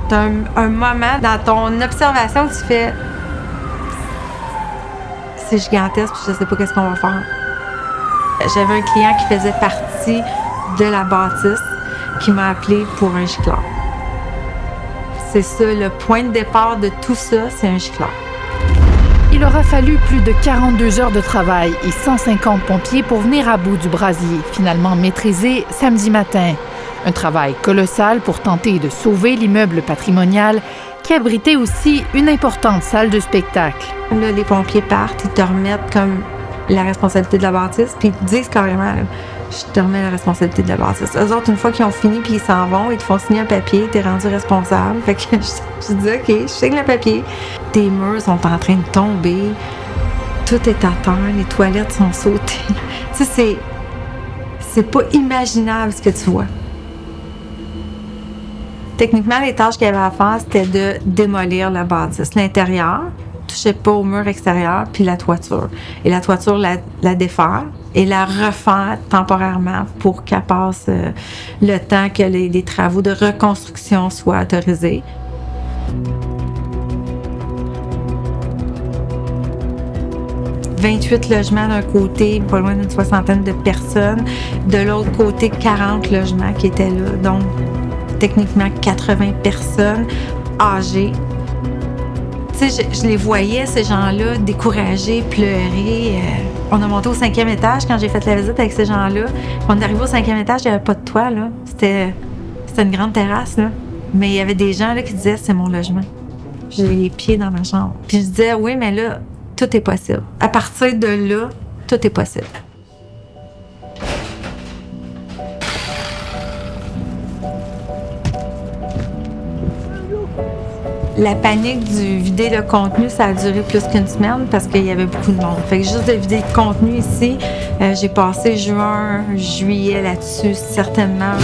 T'as un moment dans ton observation où tu fais « c'est gigantesque, puis je sais pas qu'est-ce qu'on va faire ». J'avais un client qui faisait partie de la bâtisse qui m'a appelé pour un gicleur. C'est ça, le point de départ de tout ça, c'est un gicleur. Il aura fallu plus de 42 heures de travail et 150 pompiers pour venir à bout du brasier, finalement maîtrisé samedi matin. Un travail colossal pour tenter de sauver l'immeuble patrimonial qui abritait aussi une importante salle de spectacle. Là, les pompiers partent, ils te remettent comme la responsabilité de la bâtisse, puis ils te disent carrément, là, je te remets la responsabilité de la bâtisse. Eux autres, une fois qu'ils ont fini puis ils s'en vont, ils te font signer un papier, t'es rendu responsable. Fait que je dis, OK, je signe le papier. Tes murs sont en train de tomber, tout est à terre, les toilettes sont sautées. Tu sais, c'est pas imaginable ce que tu vois. Techniquement, les tâches qu'il y avait à faire, c'était de démolir la bâtisse. L'intérieur, touchait pas au mur extérieur, puis la toiture. Et la toiture, la défaire et la refaire temporairement pour qu'elle passe le temps que les travaux de reconstruction soient autorisés. « 28 logements d'un côté, pas loin d'une soixantaine de personnes. De l'autre côté, 40 logements qui étaient là. Donc, techniquement, 80 personnes âgées. Tu sais, je les voyais, ces gens-là, découragés, pleurer. On a monté au 5e étage quand j'ai fait la visite avec ces gens-là. Quand on est arrivé au 5e étage, il n'y avait pas de toit, là. C'était une grande terrasse, là. Mais il y avait des gens là, qui disaient « c'est mon logement ». J'ai les pieds dans ma chambre. Puis je disais « oui, mais là, tout est possible. À partir de là, tout est possible ». La panique du vider le contenu, ça a duré plus qu'une semaine parce qu'il y avait beaucoup de monde. Fait que juste de vider le contenu ici, j'ai passé juin, juillet là-dessus, certainement.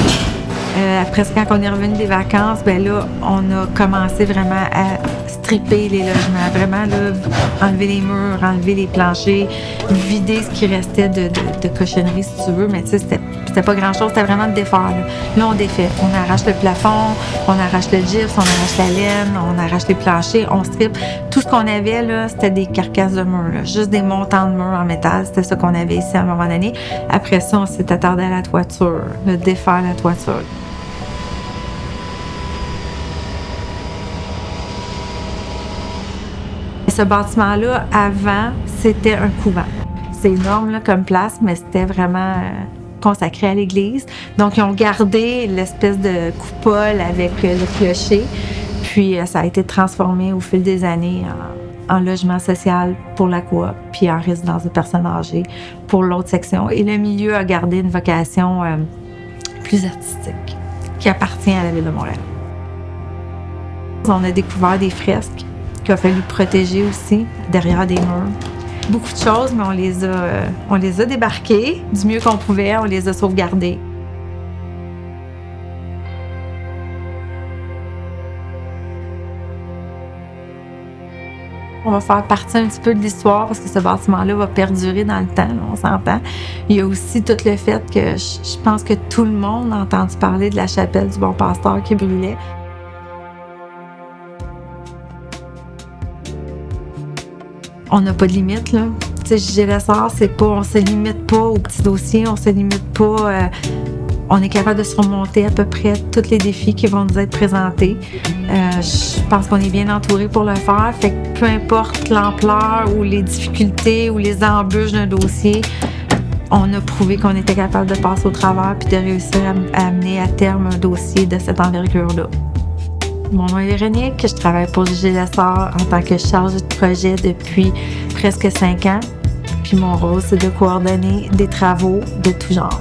Après, quand on est revenu des vacances, ben là, on a commencé vraiment à stripper les logements. Vraiment, là, enlever les murs, enlever les planchers, vider ce qui restait de cochonnerie, si tu veux. Mais tu sais, c'était pas grand-chose, c'était vraiment de défaire. Là, on défait. On arrache le plafond, on arrache le gypse, on arrache la laine, on arrache les planchers, on strippe. Tout ce qu'on avait, là, c'était des carcasses de murs, là. Juste des montants de murs en métal. C'était ça qu'on avait ici à un moment donné. Après ça, on s'est attardé à la toiture, de défaire la toiture. Ce bâtiment-là, avant, c'était un couvent. C'est énorme là, comme place, mais c'était vraiment consacré à l'église. Donc, ils ont gardé l'espèce de coupole avec le clocher. Puis, ça a été transformé au fil des années en logement social pour la coop, puis en résidence de personnes âgées pour l'autre section. Et le milieu a gardé une vocation plus artistique qui appartient à la Ville de Montréal. On a découvert des fresques qu'il a fallu protéger aussi derrière des murs. Beaucoup de choses, mais on les a débarquées du mieux qu'on pouvait, on les a sauvegardées. On va faire partie un petit peu de l'histoire parce que ce bâtiment-là va perdurer dans le temps, là, on s'entend. Il y a aussi tout le fait que je pense que tout le monde a entendu parler de la chapelle du Bon Pasteur qui brûlait. On n'a pas de limite, là. Tu sais, GLSR, on se limite pas aux petits dossiers, on se limite pas... on est capable de surmonter à peu près tous les défis qui vont nous être présentés. Je pense qu'on est bien entouré pour le faire. Fait que peu importe l'ampleur ou les difficultés ou les embûches d'un dossier, on a prouvé qu'on était capable de passer au travers puis de réussir à amener à terme un dossier de cette envergure-là. Mon nom est Véronique, je travaille pour GLSR en tant que chargée de projet depuis presque 5 ans. Puis mon rôle, c'est de coordonner des travaux de tout genre.